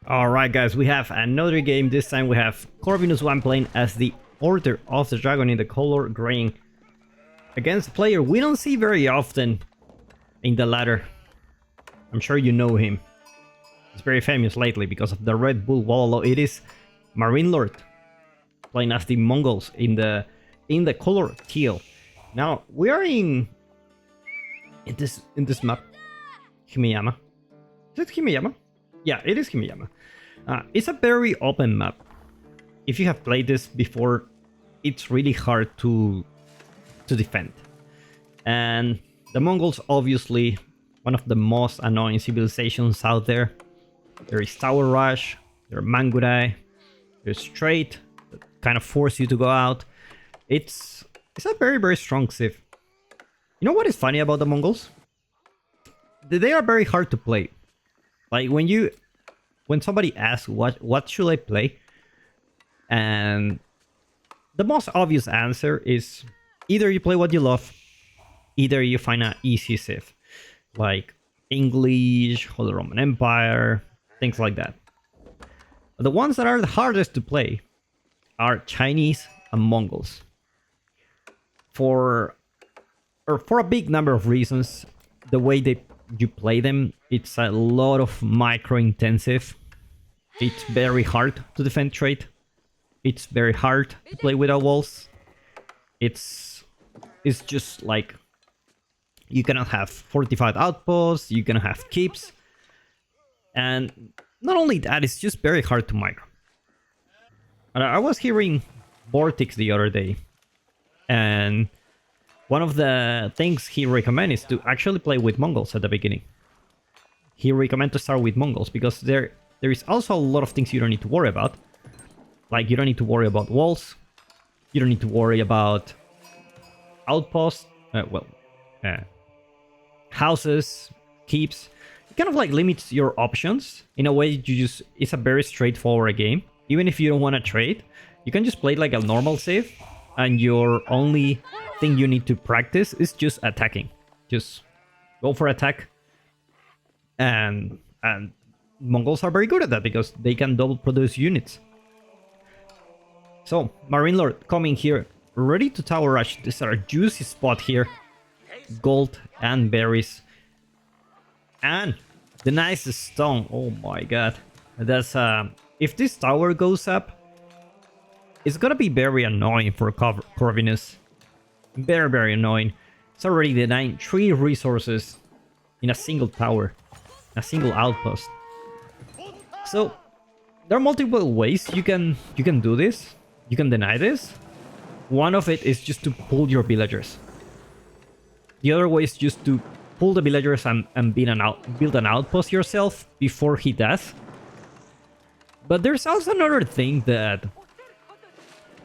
Alright guys, we have another game. This time we have Corvinus 1 playing as the Order of the Dragon in the color green. Against a player we don't see very often in the ladder. I'm sure you know him. He's very famous lately because of the Red Bull Wallow. It is Marine Lord playing as the Mongols in the color teal. Now we are in this map, Himeyama. Is it Himeyama? Yeah, it is Himeyama. It's a very open map. If you have played this before, it's really hard to defend. And the Mongols, obviously, one of the most annoying civilizations out there. There is Tower Rush, there are Mangurai, there's Trade that kind of force you to go out. It's a very, very strong civ. You know what is funny about the Mongols? They are very hard to play. Like when somebody asks what should I play, and the most obvious answer is either you play what you love, either you find an easy civ, like English, Holy Roman Empire, things like that. The ones that are the hardest to play are Chinese and Mongols. For a big number of reasons, the way you play them, it's a lot of micro intensive. It's very hard to defend trade. It's very hard to play without walls. It's just like you cannot have fortified outposts, you cannot have keeps, and not only that, it's just very hard to micro. And I was hearing Vortex the other day, and one of the things he recommends is to actually play with Mongols at the beginning. He recommends to start with Mongols because there is also a lot of things you don't need to worry about. Like you don't need to worry about walls. You don't need to worry about outposts. Houses, keeps. It kind of like limits your options. In a way, it's a very straightforward game. Even if you don't want to trade, you can just play like a normal save, and your only thing you need to practice is just attacking. Just go for attack. And Mongols are very good at that because they can double produce units. So, Marine Lord coming here, ready to Tower Rush. This is our juicy spot here. Gold and berries. And the nice stone. Oh my god. That's if this tower goes up, it's gonna be very annoying for Corvinus. Very, very annoying. It's already denying 3 resources in a single tower. A single outpost. So, there are multiple ways you can do this. You can deny this. One of it is just to pull your villagers. The other way is just to pull the villagers and build an outpost yourself before he does. But there's also another thing that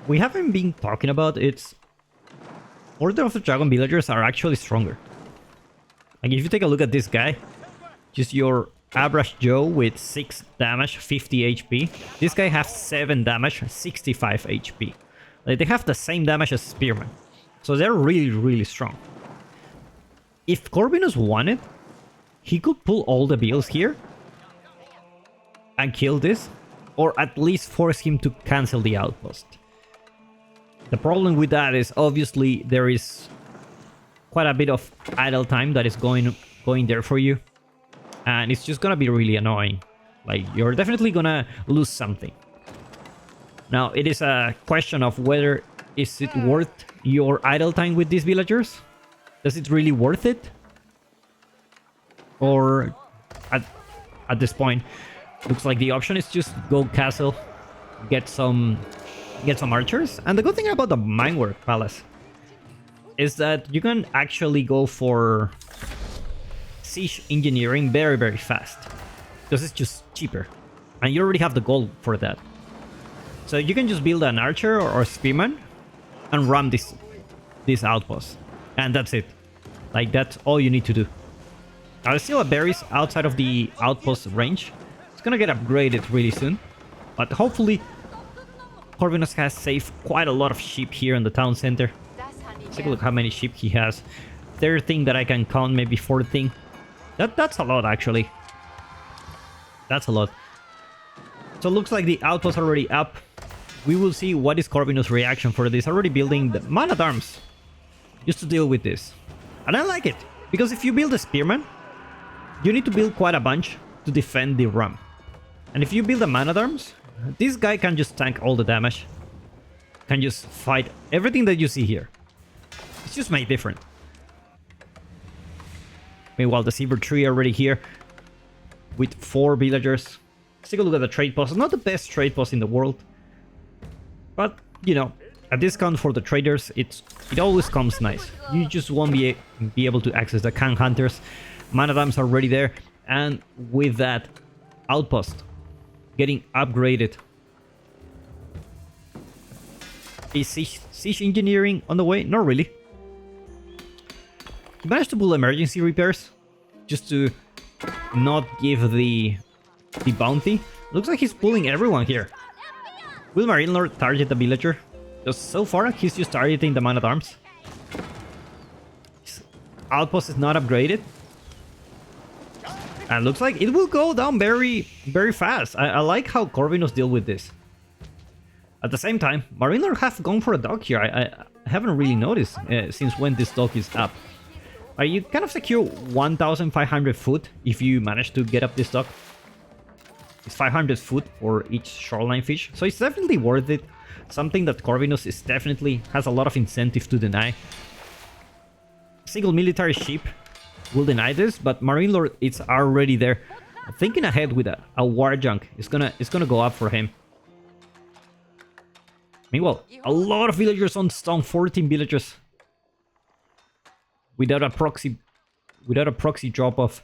we haven't been talking about. It's Order of the Dragon villagers are actually stronger. Like if you take a look at this guy, just your average Joe with 6 damage, 50 HP. This guy has 7 damage, 65 HP. Like they have the same damage as Spearman. So they're really, really strong. If Corvinus wanted, he could pull all the bills here and kill this, or at least force him to cancel the outpost. The problem with that is obviously there is quite a bit of idle time that is going there for you. And it's just gonna be really annoying. Like, you're definitely gonna lose something. Now, it is a question of whether is it worth your idle time with these villagers? Is it really worth it? Or at this point, looks like the option is just go castle, get some archers. And the good thing about the Minework Palace is that you can actually go for siege engineering very, very fast because it's just cheaper and you already have the gold for that. So you can just build an archer or spearman and ram this outpost, and that's it. Like, that's all you need to do. Now there's still a berries outside of the outpost range. It's gonna get upgraded really soon, but hopefully Corvinus has saved quite a lot of sheep here in the town center. Let's take a look how many sheep he has. 13 that I can count, maybe 14. That's a lot, actually. That's a lot. So it looks like the outpost already up. We will see what is Corvinus' reaction for this. Already building the man-at-arms just to deal with this. And I like it, because if you build a spearman, you need to build quite a bunch to defend the ram. And if you build a man-at-arms, this guy can just tank all the damage. Can just fight everything that you see here. It's just made different. Meanwhile, the silver tree already here with 4 villagers. Let's take a look at the trade post. Not the best trade post in the world, but you know, a discount for the traders, it always comes nice. You just won't be able to access the can hunters. Man-at-arms are already there, and with that, outpost getting upgraded. Is siege engineering on the way? Not really. He managed to pull emergency repairs just to not give the bounty. Looks like he's pulling everyone here. Will Marine Lord target the villager? Because so far he's just targeting the man-at-arms. His outpost is not upgraded. And looks like it will go down very, very fast. I like how Corvinus deal with this. At the same time, Marine Lord have gone for a dog here. I haven't really noticed since when this dog is up. You kind of secure 1,500 foot if you manage to get up this dock. It's 500 foot for each shoreline fish, so it's definitely worth it. Something that Corvinus is definitely has a lot of incentive to deny. Single military ship will deny this, but Marine Lord it's already there. Thinking ahead with a war junk, it's gonna go up for him. Meanwhile, a lot of villagers on stone, 14 villagers. Without a proxy drop off.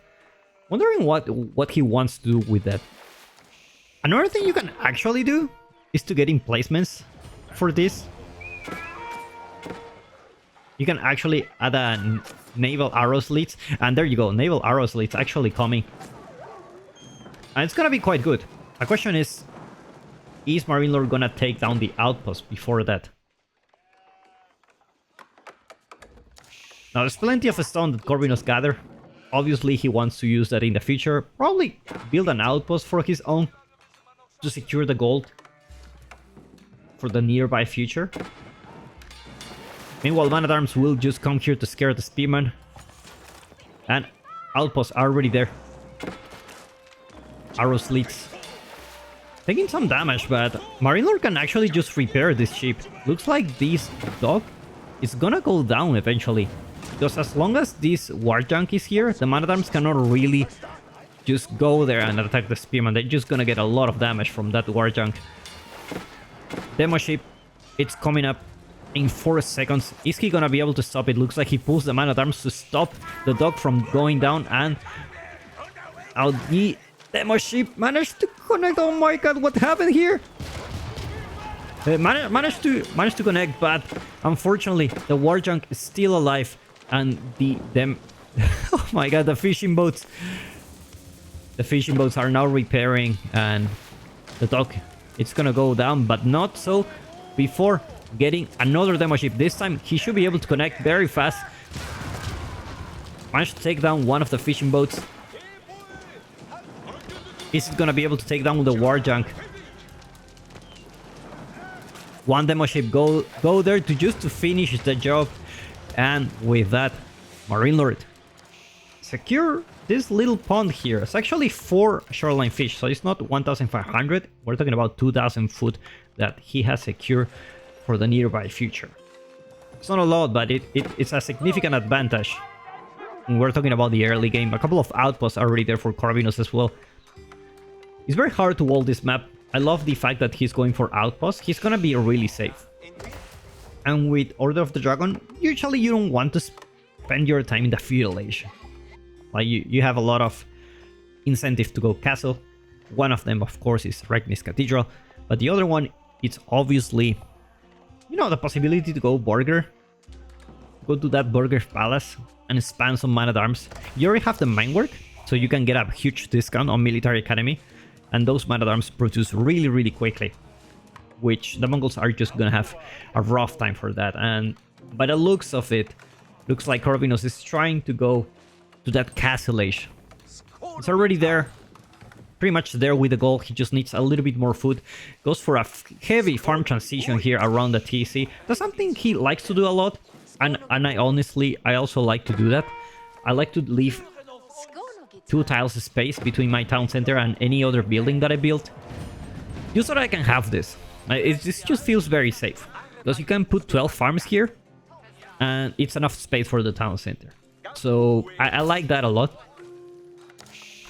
Wondering what he wants to do with that. Another thing you can actually do is to get emplacements for this. You can actually add a naval arrow slits, and there you go, naval arrow slits actually coming. And it's gonna be quite good. The question is Marine Lord gonna take down the outpost before that? Now, there's plenty of stone that Corvinus gather. Obviously, he wants to use that in the future. Probably build an outpost for his own to secure the gold for the nearby future. Meanwhile, man-at-arms will just come here to scare the spearman. And outposts are already there. Arrow slits. Taking some damage, but Marine Lord can actually just repair this ship. Looks like this dog is gonna go down eventually. Because as long as this war junk is here, the man-at-arms cannot really just go there and attack the spearman. They're just gonna get a lot of damage from that war junk. Demo ship, it's coming up in 4 seconds. Is he gonna be able to stop it? Looks like he pulls the man-at-arms to stop the dog from going down, and the demo ship managed to connect. Oh my god, what happened here? Managed to connect, but unfortunately the war junk is still alive. And oh my god, the fishing boats are now repairing, and the dock, it's gonna go down, but not so before getting another demo ship. This time he should be able to connect very fast. Managed to take down one of the fishing boats. Is it gonna be able to take down the war junk? One demo ship go there to finish the job. And with that, Marine Lord secure this little pond here. It's actually 4 shoreline fish, so it's not 1,500. We're talking about 2,000 foot that he has secured for the nearby future. It's not a lot, but it's a significant advantage. And we're talking about the early game. A couple of outposts are already there for Corvinus as well. It's very hard to wall this map. I love the fact that he's going for outposts. He's gonna be really safe. And with Order of the Dragon, usually you don't want to spend your time in the feudal age. Like you have a lot of incentive to go castle. One of them, of course, is Landsknecht Cathedral, but the other one, it's obviously, you know, the possibility to go burger. Go to that burger palace and spam some man-at-arms. You already have the minework, so you can get a huge discount on Military Academy, and those man-at-arms produce really, really quickly. Which the Mongols are just gonna have a rough time for that. And by the looks of it, looks like Corvinus is trying to go to that castle age. It's already there. pretty much there with the goal. He just needs a little bit more food. Goes for a heavy farm transition here around the TC. That's something he likes to do a lot. And I honestly, I also like to do that. I like to leave 2 tiles of space between my town center and any other building that I built. Just so that I can have this. This just feels very safe. Because you can put 12 farms here. And it's enough space for the town center. So I like that a lot.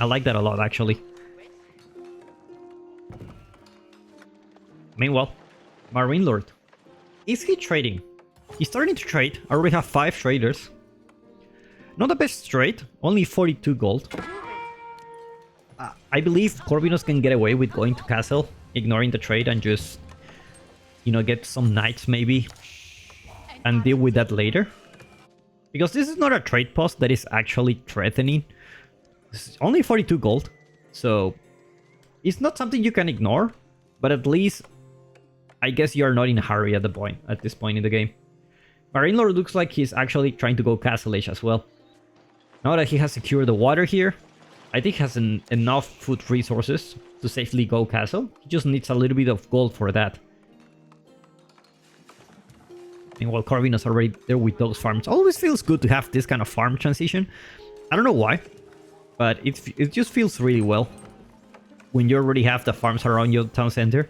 I like that a lot, actually. Meanwhile, Marine Lord. Is he trading? He's starting to trade. I already have 5 traders. Not the best trade. Only 42 gold. I believe Corvinus can get away with going to castle, ignoring the trade, and just, you know, get some knights maybe, and deal with that later. Because this is not a trade post that is actually threatening. This is only 42 gold, so it's not something you can ignore. But at least, I guess you are not in a hurry at this point in the game. Marine Lord looks like he's actually trying to go Castle Age as well. Now that he has secured the water here, I think he has enough food resources to safely go castle. He just needs a little bit of gold for that. Meanwhile, Corvinus already there with those farms. Always feels good to have this kind of farm transition. I don't know why, but it just feels really well when you already have the farms around your town center.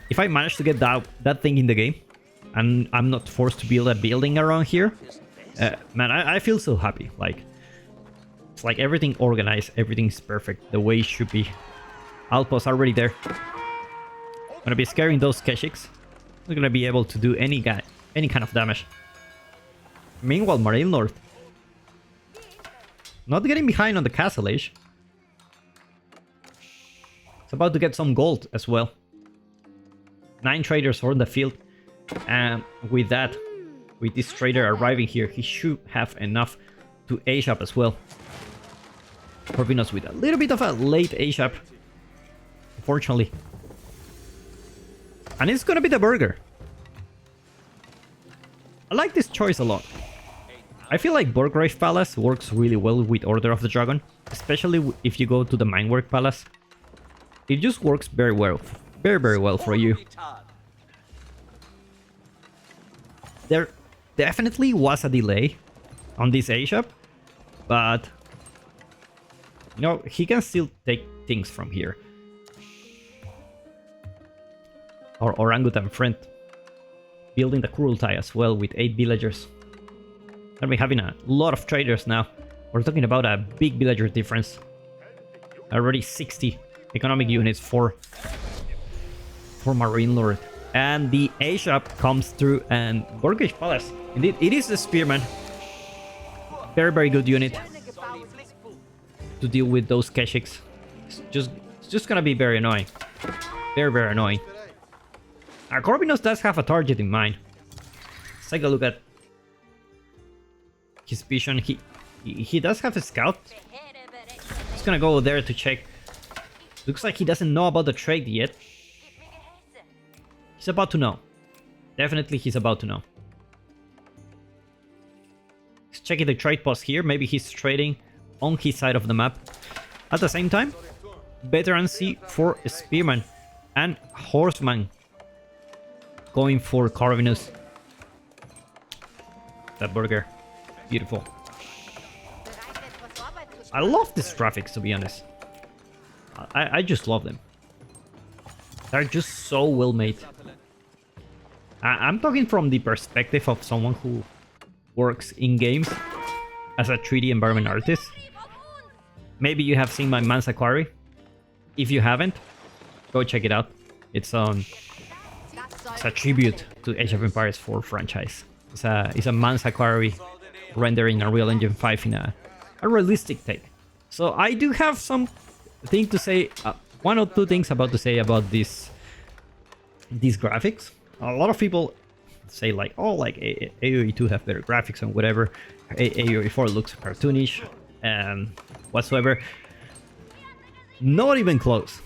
If I manage to get that thing in the game, and I'm not forced to build a building around here, man, I feel so happy. Like, it's like everything organized, everything's perfect the way it should be. Outposts already there. Gonna be scaring those Keshiks. Not gonna be able to do any kind of damage. Meanwhile, Marine Lord not getting behind on the Castle Age. It's about to get some gold as well. 9 traders on the field. And with that, with this trader arriving here, he should have enough to age up as well. Corvinus with a little bit of a late age up, unfortunately. And it's gonna be the burger. I like this choice a lot. I feel like Burgrave Palace works really well with Order of the Dragon, especially if you go to the Minework Palace. It just works very well. Very well for you. There definitely was a delay on this age up, but you know, he can still take things from here. Our orangutan friend building the Cruelty as well with 8 villagers. And we're having a lot of traders now. We're talking about a big villager difference. Already 60 economic units for Marine Lord. And the age up comes through, and Burgrave Palace. Indeed, it is the Spearman. Very good unit to deal with those Keshiks. It's just gonna be very annoying. Very annoying. Corvinus does have a target in mind. Let's take a look at his vision. He does have a scout. He's gonna go there to check. Looks like he doesn't know about the trade yet. He's about to know. Definitely he's about to know. He's checking the trade post here. Maybe he's trading on his side of the map. At the same time, veterancy for Spearman and Horseman going for Corvinus. That burger. Beautiful. I love these graphics, to be honest. I just love them. They're just so well made. I'm talking from the perspective of someone who works in games as a 3D environment artist. Maybe you have seen my Man's Quarry. If you haven't, go check it out. It's a tribute to Age of Empires 4 franchise. It's a Man's Quarry rendering Unreal Engine 5 in a realistic take. So I do have some thing to say, 1 or 2 things to say about these graphics. A lot of people say like, oh, like AoE 2 have better graphics and whatever. AoE 4 looks cartoonish and whatsoever. Not even close.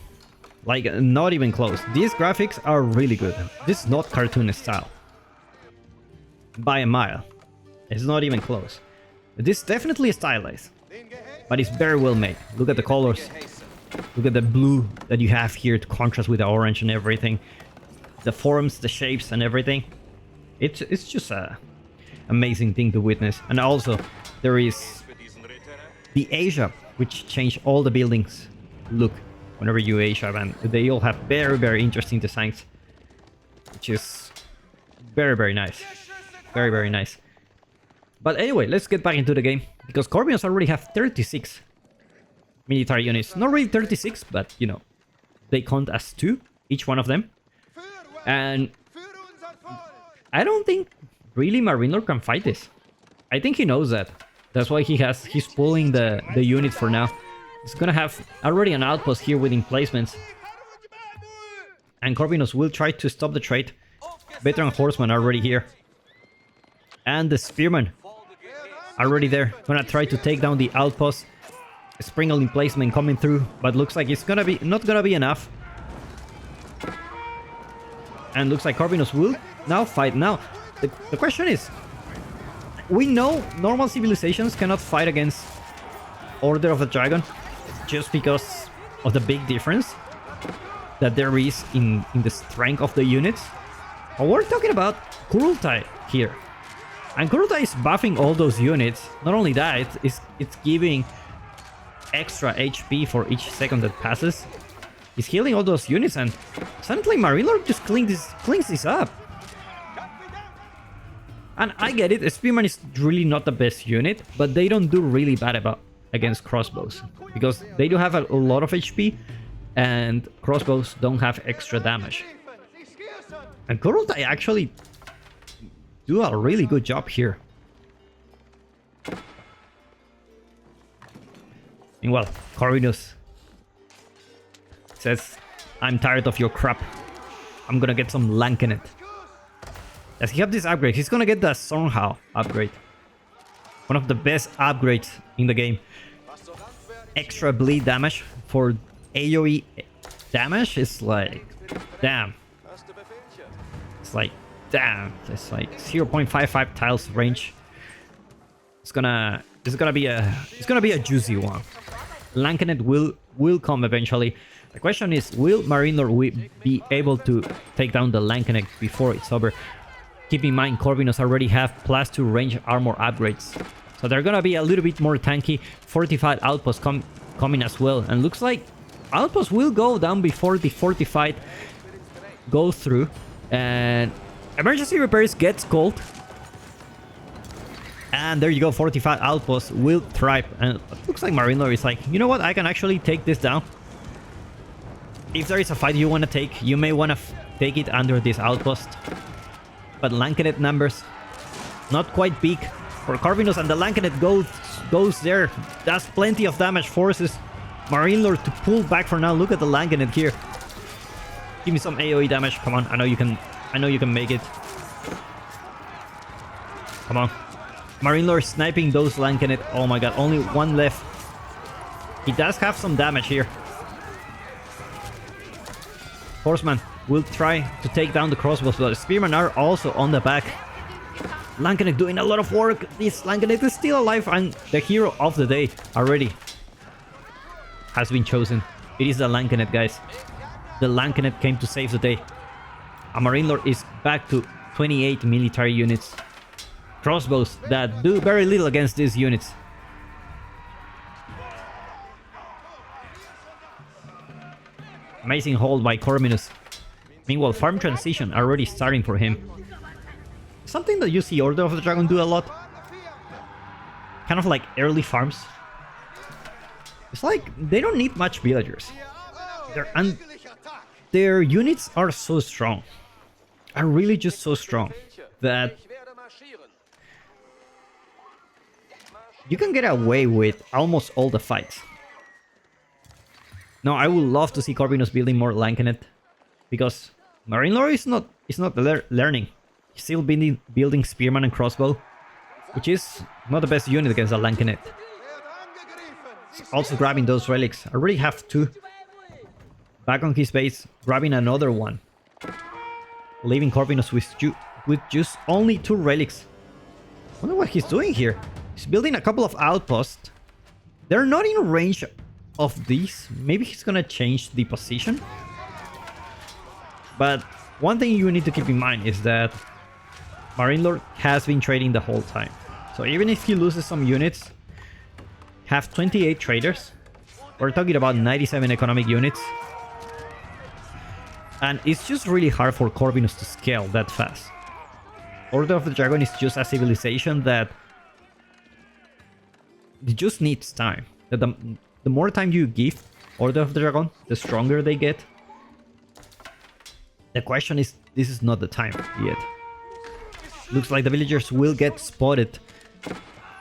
Like, not even close. These graphics are really good. This is not cartoon style. By a mile. It's not even close. This is definitely stylized. But it's very well made. Look at the colors. Look at the blue that you have here to contrast with the orange and everything. The forms, the shapes and everything. It's just a amazing thing to witness. And also there is the Asia, which changed all the buildings look whenever you Asia, and they all have very, very interesting designs, which is very, very nice. Very, very nice. But anyway, let's get back into the game, because Corvinos already have 36 military units. Not really 36, but you know, they count as 2, each one of them. And I don't think really Marine Lord can fight this. I think he knows that. That's why he's pulling the unit for now. He's gonna have already an outpost here with emplacements. And Corvinos will try to stop the trade. Veteran horsemen are already here. And the spearmen already there. Gonna try to take down the outpost. Springle emplacement coming through, but looks like it's gonna be not gonna be enough. And looks like Corvinos will now fight. Now, the question is, we know normal civilizations cannot fight against Order of the Dragon just because of the big difference that there is in the strength of the units. But we're talking about Kurultai here. And Kurultai is buffing all those units. Not only that, it's giving extra HP for each second that passes. He's healing all those units, and suddenly Marine Lord just cleans this up. And I get it, Spearman is really not the best unit, but they don't do really bad against crossbows, because they do have a lot of HP, and crossbows don't have extra damage. And Kurultai actually do a really good job here. Meanwhile, Corvinus says, I'm tired of your crap. I'm gonna get some Landsknecht. Does he have this upgrade? He's gonna get the Sornhau upgrade. One of the best upgrades in the game. Extra bleed damage for AoE damage is like, damn. It's like, damn. It's like 0.55 tiles range. It's gonna be a juicy one. Landsknecht will come eventually. The question is, will Marine Lord be able to take down the Landsknecht before it's over? Keep in mind, Corvinos already have +2 range armor upgrades, so they're gonna be a little bit more tanky. Fortified outposts coming as well, and looks like outposts will go down before the fortified go through, and emergency repairs gets called. And there you go, fortified outposts will thrive, and it looks like Marine Lord is like, you know what, I can actually take this down. If there is a fight you want to take, you may want to take it under this outpost. But Landsknecht numbers, not quite big for Corvinos, and the Landsknecht goes there. That's plenty of damage, forces Marine Lord to pull back for now. Look at the Landsknecht here. Give me some AoE damage. Come on, I know you can make it. Come on. Marine Lord sniping those Landsknecht. Oh my god, only one left. He does have some damage here. Horseman will try to take down the crossbows, but the spearmen are also on the back. Landsknecht doing a lot of work. This Landsknecht is still alive, and the hero of the day already has been chosen. It is the Landsknecht, guys. The Landsknecht came to save the day. A Marine Lord is back to 28 military units. Crossbows that do very little against these units. Amazing hold by Corvinus. Meanwhile, farm transition already starting for him. Something that you see Order of the Dragon do a lot. Kind of like early farms. It's like they don't need much villagers. Their units are so strong. Are really just so strong that you can get away with almost all the fights. Now, I would love to see Corvinus building more Landsknecht, because Marine Lord is not learning. He's still building Spearman and Crossbow, which is not the best unit against a Landsknecht. Also grabbing those relics. I already have 2. Back on his base, grabbing another one. Leaving Corvinus with just only 2 relics. Wonder what he's doing here. He's building a couple of outposts. They're not in range of these, maybe he's gonna change the position. But one thing you need to keep in mind is that Marine Lord has been trading the whole time. So even if he loses some units, have 28 traders. We're talking about 97 economic units. And it's just really hard for Corvinus to scale that fast. Order of the Dragon is just a civilization that it just needs time. The more time you give Order of the Dragon, the stronger they get. The question is, this is not the time yet. Looks like the villagers will get spotted.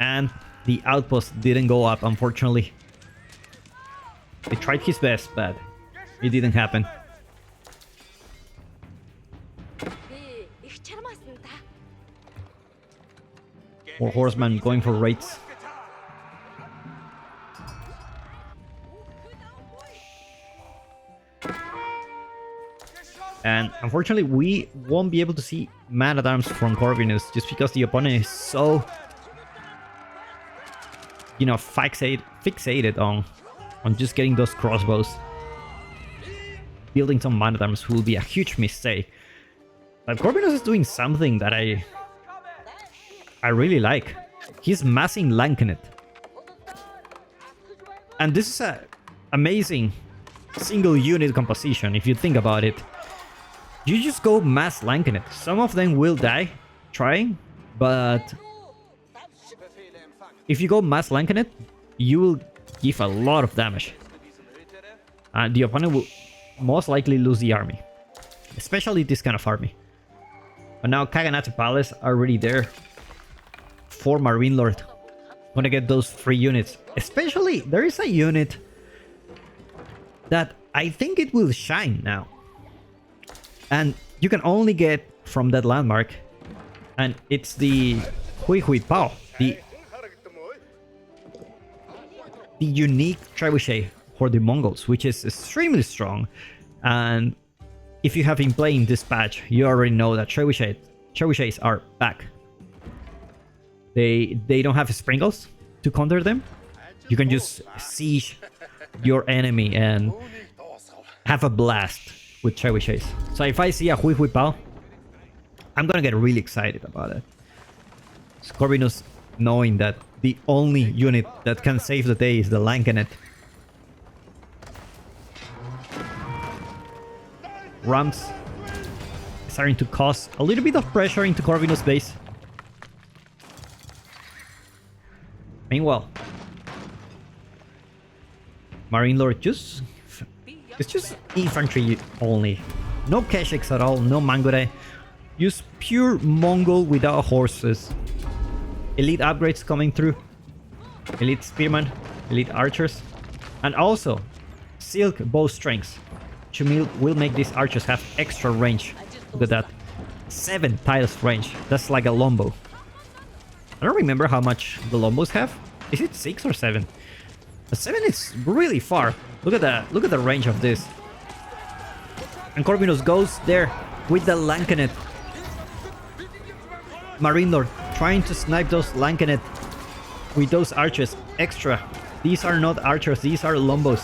And the outpost didn't go up, unfortunately. He tried his best, but it didn't happen. More horsemen going for raids. And unfortunately, we won't be able to see man-at-arms from Corvinus just because the opponent is so, you know, fixated on just getting those crossbows. Building some man-at-arms will be a huge mistake. But Corvinus is doing something that I really like. He's massing Landsknecht. And this is an amazing single unit composition if you think about it. You just go mass Landsknecht. Some of them will die trying, but if you go mass Landsknecht, you will give a lot of damage. And the opponent will most likely lose the army. Especially this kind of army. But now Kaganato Palace are already there for Marine Lord. Gonna get those 3 units. Especially, there is a unit that I think it will shine now. And you can only get from that landmark. And it's the Hui Hui Pao. The unique trebuchet for the Mongols, which is extremely strong. And if you have been playing this patch, you already know that trebuchets are back. They don't have sprinkles to counter them. You can just siege your enemy and have a blast with trebuchets. So if I see a Hui Hui Pao, I'm gonna get really excited about it. Corvinus knowing that the only unit that can save the day is the Landsknecht. Rams starting to cause a little bit of pressure into Corvinus' base. Meanwhile, Marine Lord it's just infantry only. No Keshiks at all, no Mangore. Just pure Mongol without horses. Elite upgrades coming through. Elite spearmen, elite archers. And also, silk bow strengths. Which will make these archers have extra range. Look at that. 7 tiles range. That's like a longbow. I don't remember how much the longbows have. Is it 6 or 7? The 7 is really far. Look at the range of this. And Corvinus goes there with the Landsknecht. Marine Lord trying to snipe those Landsknecht with those archers extra. These are not archers, these are longbows.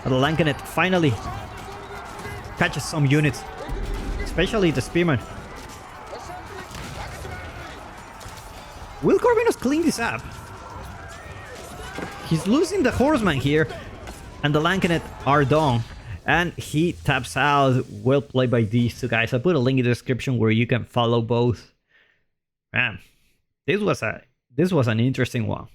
But the Landsknecht finally catches some units, especially the spearman. Will Corvinus clean this up? He's losing the horseman here, and the Landsknecht are done. And he taps out. Well played by these two guys. I put a link in the description where you can follow both. Man, this was an interesting one.